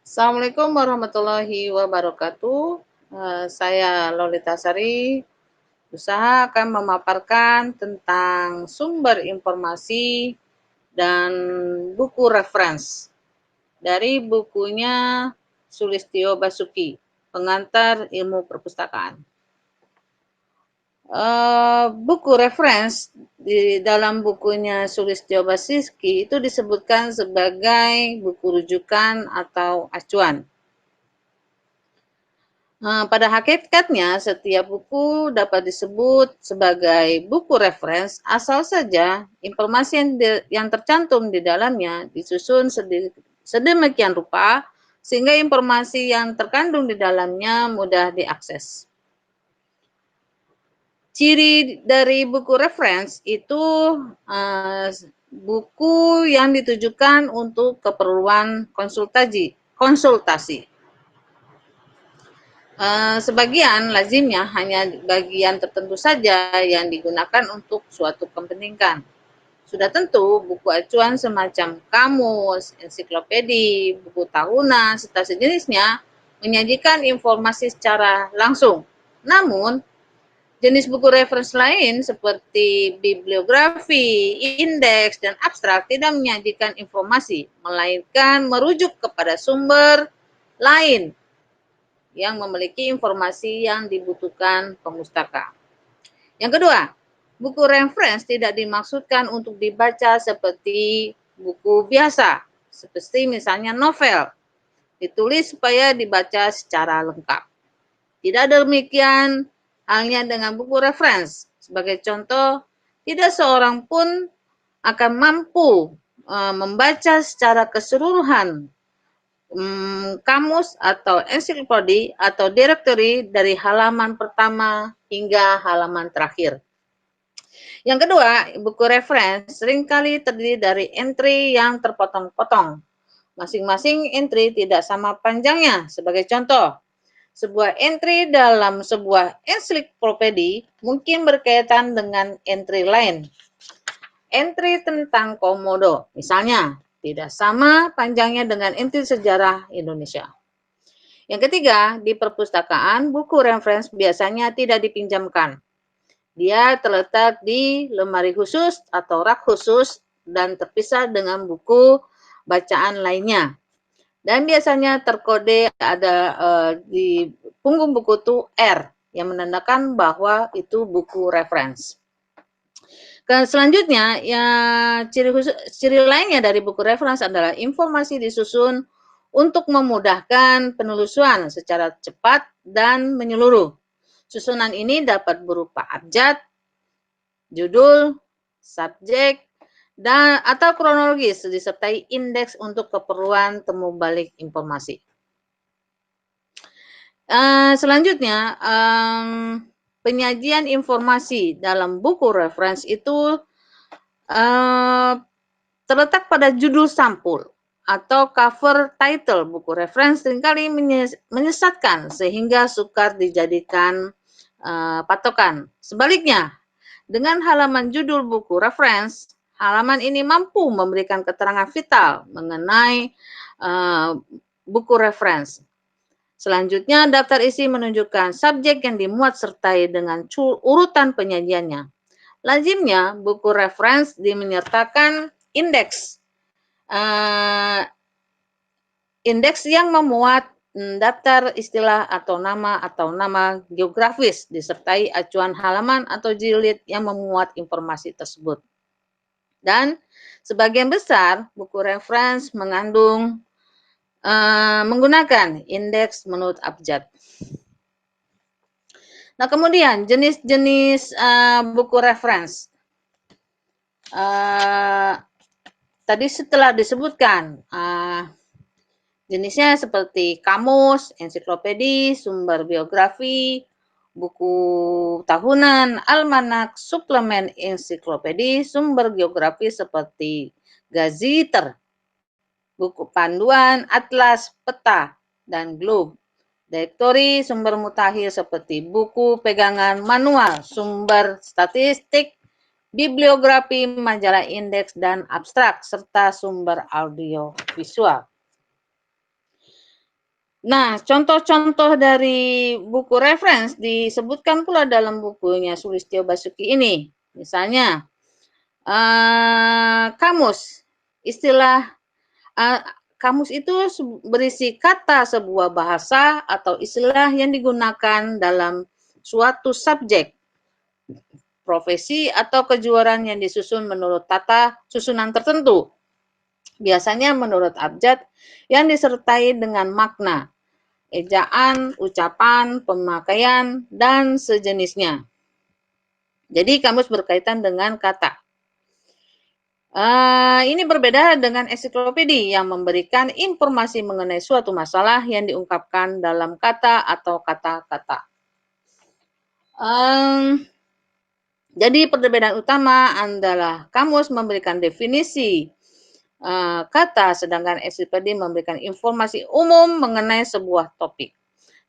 Assalamualaikum warahmatullahi wabarakatuh. Saya Lolita Sari, usaha akan memaparkan tentang sumber informasi dan buku reference dari bukunya Sulistyo Basuki, Pengantar Ilmu Perpustakaan. Buku reference di dalam bukunya Sulistyo Basuki itu disebutkan sebagai buku rujukan atau acuan. Pada hakikatnya, setiap buku dapat disebut sebagai buku reference asal saja informasi yang tercantum di dalamnya disusun sedemikian rupa sehingga informasi yang terkandung di dalamnya mudah diakses. Ciri dari buku reference itu buku yang ditujukan untuk keperluan konsultasi. Sebagian lazimnya hanya bagian tertentu saja yang digunakan untuk suatu kepentingan. Sudah tentu buku acuan semacam kamus, ensiklopedi, buku tahunan, serta sejenisnya menyajikan informasi secara langsung. Namun, jenis buku referensi lain seperti bibliografi, indeks, dan abstrak tidak menyajikan informasi, melainkan merujuk kepada sumber lain yang memiliki informasi yang dibutuhkan pemustaka. Yang kedua, buku reference tidak dimaksudkan untuk dibaca seperti buku biasa, seperti misalnya novel, ditulis supaya dibaca secara lengkap. Tidak demikian halnya dengan buku reference. Sebagai contoh, tidak seorang pun akan mampu membaca secara keseluruhan kamus atau ensiklopedi atau directory dari halaman pertama hingga halaman terakhir. Yang kedua, buku reference seringkali terdiri dari entry yang terpotong-potong. Masing-masing entry tidak sama panjangnya. Sebagai contoh, sebuah entry dalam sebuah ensiklopedi mungkin berkaitan dengan entry lain. Entry tentang komodo, misalnya, tidak sama panjangnya dengan entry sejarah Indonesia. Yang ketiga, di perpustakaan, buku reference biasanya tidak dipinjamkan. Dia terletak di lemari khusus atau rak khusus dan terpisah dengan buku bacaan lainnya. Dan biasanya terkode ada di punggung buku itu R, yang menandakan bahwa itu buku reference. Selanjutnya, ya, ciri lainnya dari buku reference adalah informasi disusun untuk memudahkan penelusuran secara cepat dan menyeluruh. Susunan ini dapat berupa abjad, judul, subjek, dan atau kronologis disertai indeks untuk keperluan temu balik informasi. Selanjutnya, penyajian informasi dalam buku reference itu terletak pada judul sampul atau cover title. Buku reference seringkali menyesatkan sehingga sukar dijadikan patokan. Sebaliknya, dengan halaman judul buku reference, halaman ini mampu memberikan keterangan vital mengenai buku reference. Selanjutnya, daftar isi menunjukkan subjek yang dimuat sertai dengan urutan penyajiannya. Lazimnya, buku reference menyertakan indeks. Indeks yang memuat daftar istilah atau nama geografis disertai acuan halaman atau jilid yang memuat informasi tersebut. Dan sebagian besar buku reference mengandung menggunakan indeks menurut abjad. Nah, kemudian jenis-jenis buku reference. Tadi setelah disebutkan jenisnya seperti kamus, ensiklopedi, sumber biografi, buku tahunan, almanak, suplemen ensiklopedi, sumber geografi seperti gaziter, buku panduan, atlas, peta, dan globe. Direktori sumber mutakhir seperti buku pegangan manual, sumber statistik, bibliografi, majalah indeks, dan abstrak, serta sumber audio visual. Nah, contoh-contoh dari buku reference disebutkan pula dalam bukunya Sulistyo Basuki ini. Misalnya, kamus. Istilah kamus itu berisi kata sebuah bahasa atau istilah yang digunakan dalam suatu subjek, profesi, atau kejuaraan yang disusun menurut tata susunan tertentu. Biasanya menurut abjad yang disertai dengan makna, ejaan, ucapan, pemakaian, dan sejenisnya. Jadi kamus berkaitan dengan kata. Ini berbeda dengan ensiklopedi yang memberikan informasi mengenai suatu masalah yang diungkapkan dalam kata atau kata-kata. Jadi perbedaan utama adalah kamus memberikan definisi kata, sedangkan ensiklopedi memberikan informasi umum mengenai sebuah topik.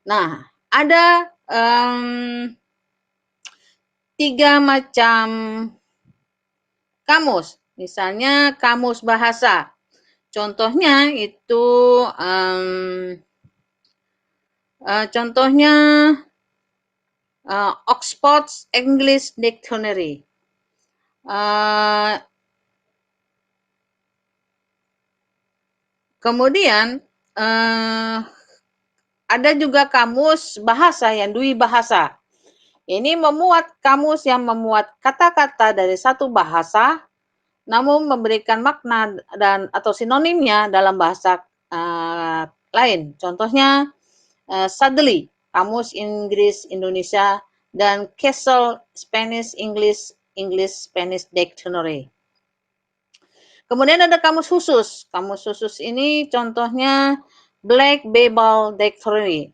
Nah, ada 3 macam kamus. Misalnya kamus bahasa. Contohnya itu Oxford English Dictionary. Kemudian ada juga kamus bahasa yang dwi bahasa. Ini memuat kamus yang memuat kata-kata dari satu bahasa, namun memberikan makna dan atau sinonimnya dalam bahasa lain. Contohnya Sudley, Kamus Inggris Indonesia, dan Castle Spanish English Spanish Dictionary. Kemudian ada kamus khusus. Kamus khusus ini contohnya Black Bible Dictionary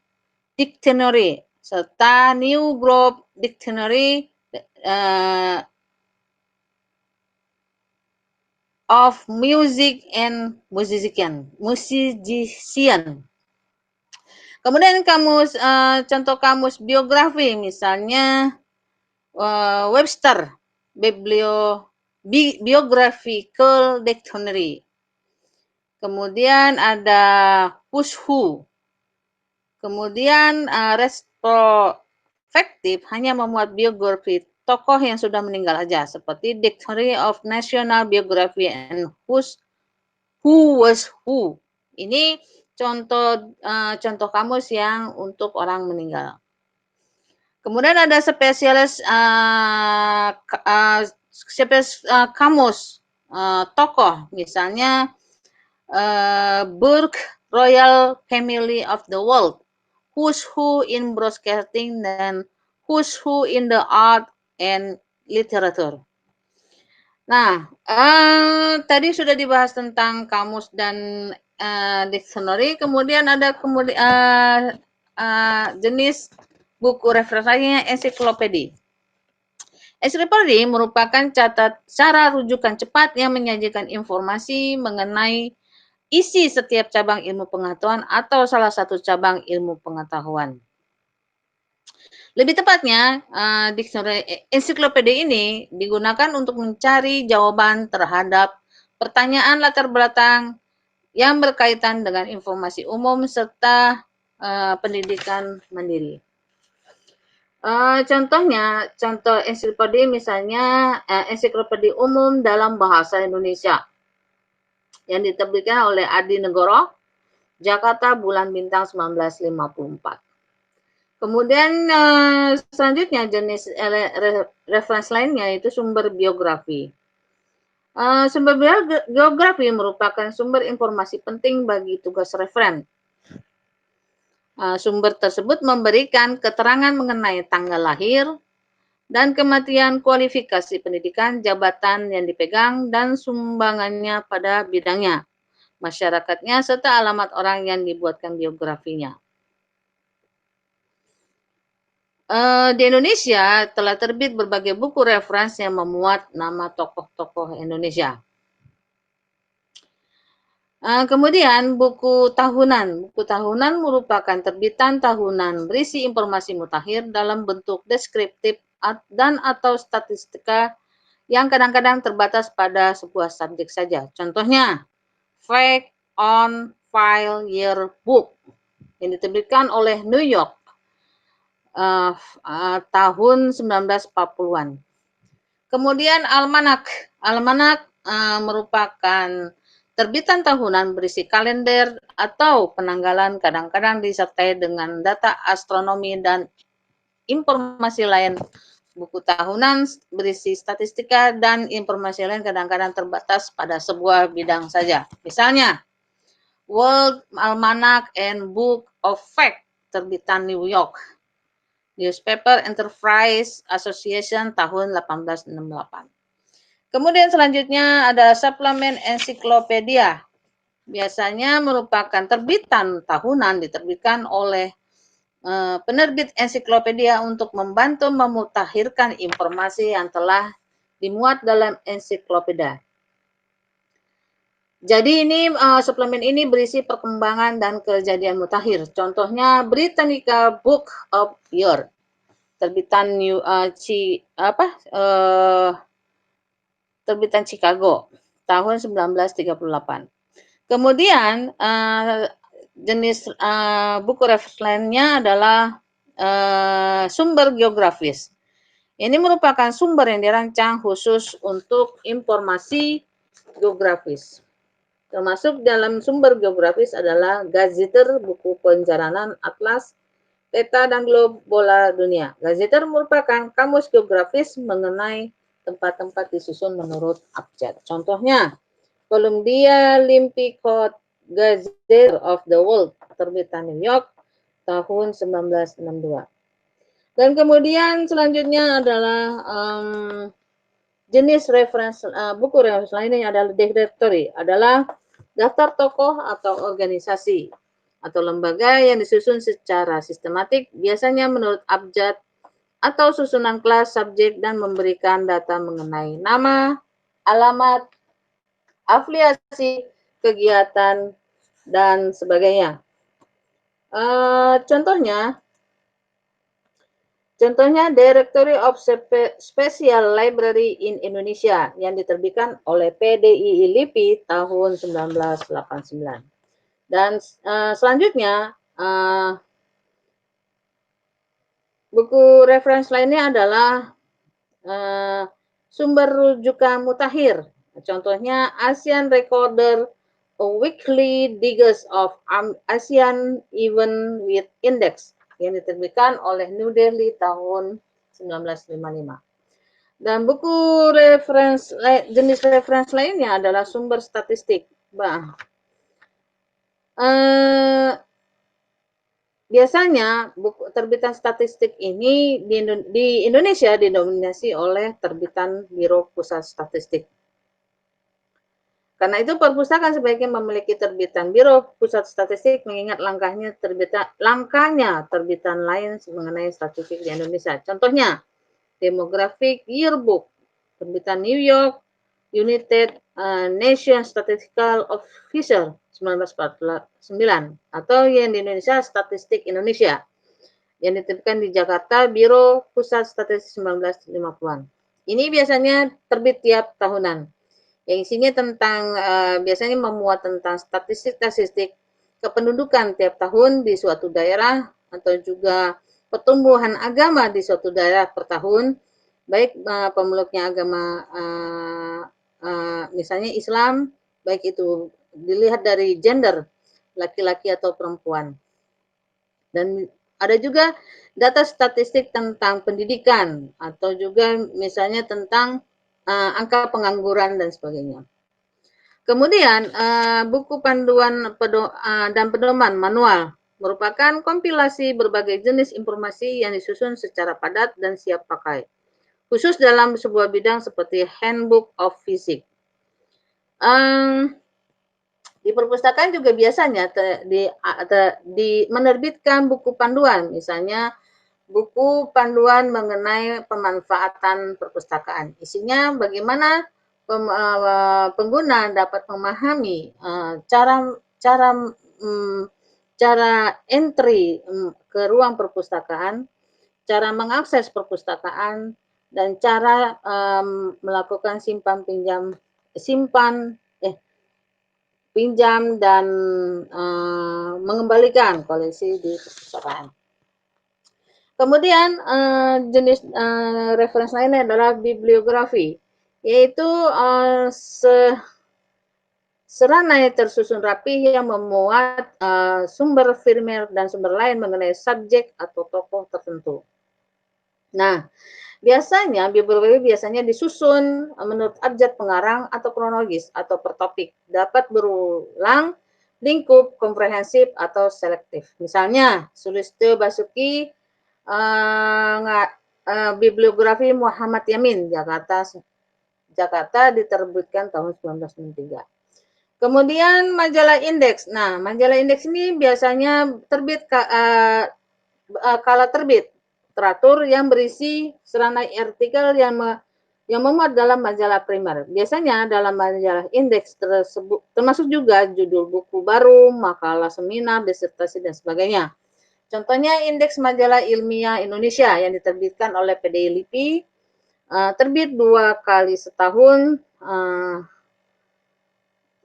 serta New Grove Dictionary of Music and Musician. Kemudian kamus contoh kamus biografi, misalnya Webster Biographical Dictionary. Kemudian ada Who's Who. Kemudian retrospektif hanya memuat biografi tokoh yang sudah meninggal saja, seperti Dictionary of National Biography and Who Was Who. Ini contoh kamus yang untuk orang meninggal. Kemudian ada spesialis kamus tokoh, misalnya Burke Royal Family of the World, Who's Who in Broadcasting, dan Who's Who in the Art and Literature. Nah, tadi sudah dibahas tentang kamus dan dictionary, kemudian ada jenis buku referensinya ensiklopedi. Ensiklopedi merupakan cara rujukan cepat yang menyajikan informasi mengenai isi setiap cabang ilmu pengetahuan atau salah satu cabang ilmu pengetahuan. Lebih tepatnya, ensiklopedi ini digunakan untuk mencari jawaban terhadap pertanyaan latar belakang yang berkaitan dengan informasi umum serta pendidikan mandiri. Contoh ensiklopedi misalnya ensiklopedi umum dalam bahasa Indonesia yang diterbitkan oleh Adi Negoro, Jakarta, bulan Bintang 1954. Kemudian selanjutnya jenis referensi lainnya itu sumber biografi. Sumber biografi merupakan sumber informasi penting bagi tugas referen. Sumber tersebut memberikan keterangan mengenai tanggal lahir dan kematian, kualifikasi pendidikan, jabatan yang dipegang, dan sumbangannya pada bidangnya, masyarakatnya, serta alamat orang yang dibuatkan biografinya. Di Indonesia telah terbit berbagai buku referensi yang memuat nama tokoh-tokoh Indonesia. Kemudian buku tahunan. Buku tahunan merupakan terbitan tahunan berisi informasi mutakhir dalam bentuk deskriptif dan atau statistika yang kadang-kadang terbatas pada sebuah subjek saja. Contohnya, Fact on File Yearbook. yang diterbitkan oleh New York tahun 1940-an. Kemudian almanak. Almanak merupakan terbitan tahunan berisi kalender atau penanggalan, kadang-kadang disertai dengan data astronomi dan informasi lain. Buku tahunan berisi statistika dan informasi lain kadang-kadang terbatas pada sebuah bidang saja. Misalnya, World Almanac and Book of Facts terbitan New York. Newspaper Enterprise Association tahun 1868. Kemudian selanjutnya ada suplemen ensiklopedia. Biasanya merupakan terbitan tahunan diterbitkan oleh penerbit ensiklopedia untuk membantu memutakhirkan informasi yang telah dimuat dalam ensiklopedia. Jadi ini suplemen ini berisi perkembangan dan kejadian mutakhir. Contohnya Britannica Book of Year, terbitan terbitan Chicago tahun 1938. Kemudian jenis buku referensi lainnya adalah sumber geografis. Ini merupakan sumber yang dirancang khusus untuk informasi geografis. Termasuk dalam sumber geografis adalah Gazetteer, buku penjaranan, atlas, peta, dan globe bola dunia. Gazetteer merupakan kamus geografis mengenai tempat-tempat disusun menurut abjad. Contohnya, Columbia Limpicot Gazette of the World, terbitan New York tahun 1962. Dan kemudian selanjutnya adalah jenis referensi buku referensi lainnya adalah directory, adalah daftar tokoh atau organisasi atau lembaga yang disusun secara sistematik, biasanya menurut abjad atau susunan kelas subjek dan memberikan data mengenai nama, alamat, afiliasi, kegiatan, dan sebagainya. Contohnya Directory of Special Library in Indonesia yang diterbitkan oleh PDII LIPI tahun 1989. Dan selanjutnya buku referensi lainnya adalah sumber rujukan mutakhir. Contohnya ASEAN Recorder, a Weekly Digest of ASEAN Event with Index yang diterbitkan oleh New Delhi tahun 1955. Dan buku jenis referensi lainnya adalah sumber statistik. Biasanya buku terbitan statistik ini di Indonesia didominasi oleh terbitan Biro Pusat Statistik. Karena itu perpustakaan sebaiknya memiliki terbitan Biro Pusat Statistik mengingat langkahnya terbitan lain mengenai statistik di Indonesia. Contohnya Demographic Yearbook terbitan New York United Nations Statistical Officer 1949 atau yang di Indonesia Statistik Indonesia yang diterbitkan di Jakarta Biro Pusat Statistik 1950-an. Ini biasanya terbit tiap tahunan. Yang isinya tentang biasanya memuat tentang statistik kependudukan tiap tahun di suatu daerah atau juga pertumbuhan agama di suatu daerah per tahun, baik pemeluknya agama misalnya Islam, baik itu dilihat dari gender, laki-laki atau perempuan. Dan ada juga data statistik tentang pendidikan atau juga misalnya tentang angka pengangguran dan sebagainya. Kemudian buku panduan dan pedoman manual merupakan kompilasi berbagai jenis informasi yang disusun secara padat dan siap pakai, khusus dalam sebuah bidang seperti Handbook of Physics. Di perpustakaan juga biasanya menerbitkan buku panduan, misalnya buku panduan mengenai pemanfaatan perpustakaan. Isinya bagaimana pengguna dapat memahami cara entry ke ruang perpustakaan, cara mengakses perpustakaan, dan cara melakukan pinjam dan mengembalikan koleksi di perpustakaan. Kemudian jenis referensi lainnya adalah bibliografi, yaitu seranai tersusun rapi yang memuat sumber primer dan sumber lain mengenai subjek atau tokoh tertentu. Nah, biasanya bibliografi biasanya disusun menurut abjad pengarang atau kronologis atau per topik, dapat berulang, lingkup, komprehensif, atau selektif. Misalnya, Sulistyo Basuki bibliografi Muhammad Yamin, Jakarta diterbitkan tahun 1993. Kemudian majalah indeks. Nah, majalah indeks ini biasanya terbit kala terbit teratur yang berisi seranai artikel yang memuat dalam majalah primer. Biasanya dalam majalah indeks tersebut termasuk juga judul buku baru, makalah seminar, disertasi, dan sebagainya. Contohnya indeks majalah ilmiah Indonesia yang diterbitkan oleh PDI LIPI, terbit 2 kali setahun,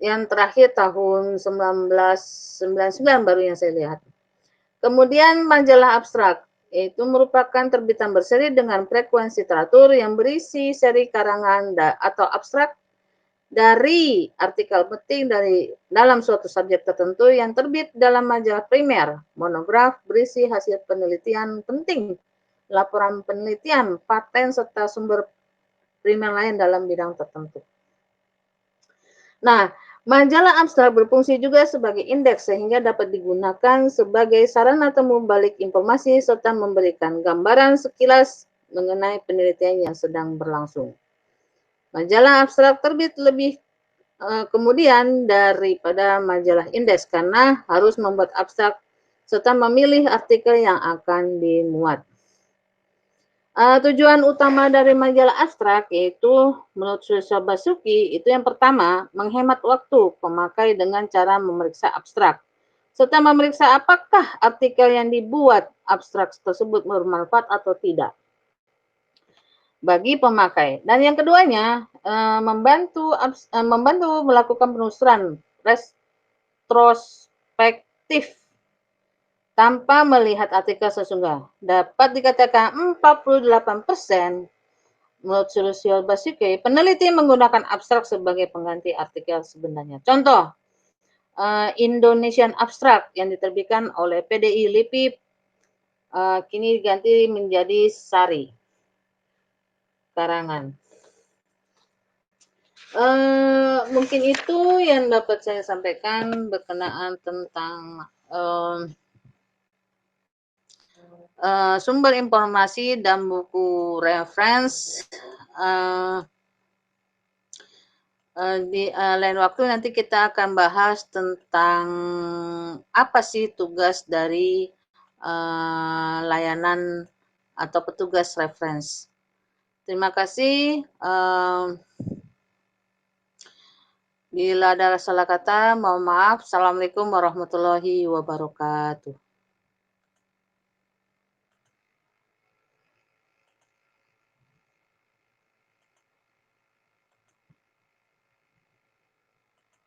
yang terakhir tahun 1999 baru yang saya lihat. Kemudian majalah abstrak, yaitu merupakan terbitan berseri dengan frekuensi teratur yang berisi seri karangan atau abstrak dari artikel penting dari dalam suatu subjek tertentu yang terbit dalam majalah primer, monograf berisi hasil penelitian penting, laporan penelitian, paten, serta sumber primer lain dalam bidang tertentu. Nah, majalah abstrak berfungsi juga sebagai indeks sehingga dapat digunakan sebagai sarana temu balik informasi serta memberikan gambaran sekilas mengenai penelitian yang sedang berlangsung. Majalah abstrak terbit lebih kemudian daripada majalah indeks karena harus membuat abstrak serta memilih artikel yang akan dimuat. Tujuan utama dari majalah abstrak yaitu menurut Sulistyo Basuki itu yang pertama menghemat waktu pemakai dengan cara memeriksa abstrak serta memeriksa apakah artikel yang dibuat abstrak tersebut bermanfaat atau tidak bagi pemakai. Dan yang keduanya membantu melakukan penelusuran retrospektif tanpa melihat artikel sesungguhnya. Dapat dikatakan 48% menurut Sulistyo Basuki, peneliti menggunakan abstrak sebagai pengganti artikel sebenarnya. Contoh, Indonesian Abstract yang diterbitkan oleh PDI LIPI kini diganti menjadi Sari karangan. Mungkin itu yang dapat saya sampaikan berkenaan tentang sumber informasi dan buku reference. Di lain waktu nanti kita akan bahas tentang apa sih tugas dari layanan atau petugas reference. Terima kasih. Bila ada salah kata, mohon maaf. Assalamualaikum warahmatullahi wabarakatuh.